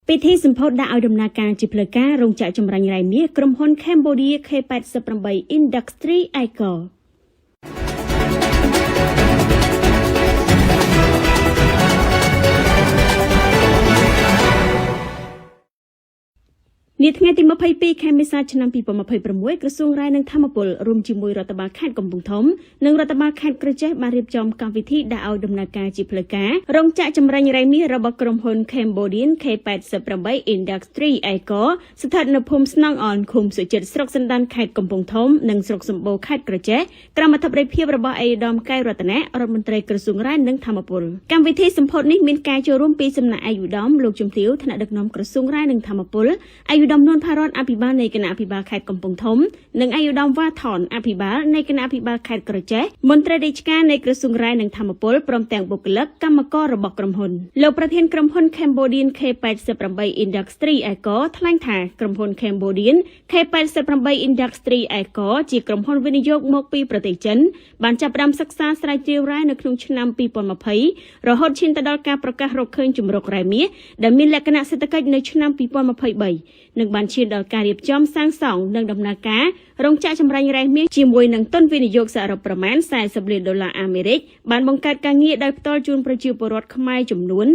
ពិធីសម្ពោធដាក់ឲ្យដំណើរការជាផ្លូវការរោងចក្រចម្រាញ់រ៉ែមាសក្រុមហ៊ុន Cambodia K88 Industry Icor នាថ្ងៃទី22 ខែមេសាឆ្នាំ2026ក្រសួងរ៉ែនិងធម្មពលរួមជាមួយរដ្ឋបាលខេត្តកំពង់ធំនិងរដ្ឋបាលខេត្តក្រចេះបានរៀបចំកម្មវិធីដាក់ឲ្យដំណើរការជាផ្លូវការរោងចក្រចម្រាញ់រ៉ែមាសរបស់ក្រុមហ៊ុន Cambodia K88 Industry Icor ស្ថិតនៅភូមិស្នងអនឃុំសុចិត្តស្រុកសណ្ដានខេត្តកំពង់ធំនិងស្រុកសម្បូរខេត្តក្រចេះក្រោមអធិបតីភាពរបស់អេដាមកែវរតនៈរដ្ឋមន្ត្រីក្រសួងរ៉ែនិងធម្មពលកម្មវិធីសម្ពោធនេះមានការចូលរួមពីសំណាក់អាយុដំលោកជំទាវថ្នាក់ដឹកនាំក្រសួងរ៉ែនិងធម្មពលអាយុដំនួនផារ៉នអភិបាលនៃគណៈអភិបាលខេត្តកំពង់ធំនិងអាយុដំវ៉ាថនអភិបាលនៃគណៈអភិបាលខេត្តក្រចេះមន្ត្រីរាជការនៃក្រសួងរ៉ែនិងធម្មពលព្រមទាំងបុគ្គលិកកម្មកររបស់ក្រុមហ៊ុនលោកប្រធានក្រុមហ៊ុន Cambodia K88 Industry Icor ថ្លែងថាក្រុមហ៊ុន Cambodia K88 Industry Icor ជាក្រុមហ៊ុនវិនិយោគមកពីប្រទេសចិនបានចាប់ផ្ដើមសិក្សាស្រាវជ្រាវរ៉ែនៅក្នុងឆ្នាំ2020រហូតឈានទៅដល់ការប្រកាសរកឃើញជំរករ៉ែមាសដែលមានលក្ខណៈសេដ្ឋកិច្ចនៅឆ្នាំ2023និងបានឈានដល់ការរៀបចំសាងសង់និងដំណើរការរោងចក្រចម្រាញ់រ៉ែមាសជាមួយនឹងទុនវិនិយោគសរុបប្រមាណ$40 លានអាមេរិកបានបង្កើតការងារដោយផ្ទាល់ជូនប្រជាពលរដ្ឋខ្មែរចំនួន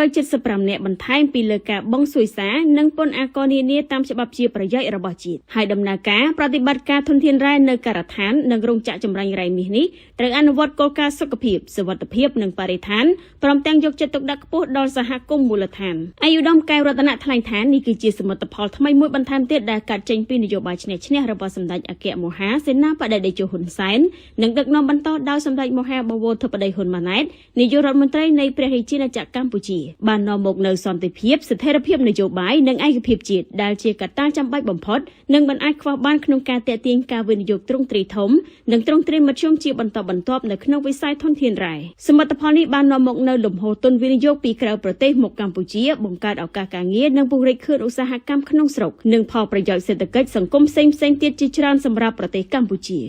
375នាក់បន្ថែមពីលើការបង់សួយសារនិងពន្ធអាករនានាតាមច្បាប់ជាប្រយោជន៍របស់ជាតិហើយដំណើរការប្រតិបត្តិការធនធានរ៉ែនៅការដ្ឋាននិងរោងចក្រចម្រាញ់រ៉ែមាសនេះត្រូវអនុវត្តគោលការណ៍សុខភាពសុវត្ថិភាពនិងបរិស្ថានព្រមទាំងយកចិត្តទុកដាក់ខ្ពស់ដល់សហគមន៍មូលដ្ឋានអាយុដំកែវរតនៈថ្លែងថានេះគឺជាសមិទ្ធផលថ្មីមួយបន្ថែមទៀតដែលកាត់ចេញពីនយោបាយឈ្នះឈ្នះរបស់សម្ដេចអគ្គមហាសេនាបតីតេជោហ៊ុនសែននិងដឹកនាំបន្តដោយសម្ដេចមហាបវរធិបតីហ៊ុនម៉ាណែតនាយករដ្ឋមន្ត្រីនៃព្រះរាជាណាចក្រកម្ពុជាបាននាំមកនូវសន្តិភាពស្ថិរភាពនយោបាយនិងឯកភាពជាតិដែលជាកត្តាចាំបាច់បំផុតនិងមិនអាចខ្វះបានក្នុងការទាក់ទាញការវិនិយោគទ្រង់ទ្រាយធំនិងទ្រង់ទ្រាយមធ្យមជាបន្តបន្ទាប់នៅក្នុងវិស័យធនធានរ៉ែសមិទ្ធផលនេះបាននាំមកនូវលំហូរទុនវិនិយោគពីក្រៅប្រទេសមកកម្ពុជាបង្កើតឱកាសការងារនិងពង្រីកខឿនឧស្សាហកម្មក្នុងស្រុកនិងផលប្រយោជន៍សេដ្ឋកិច្ចសង្គមផ្សេងៗទៀតជាច្រើនសម្រាប់ប្រទេសកម្ពុជា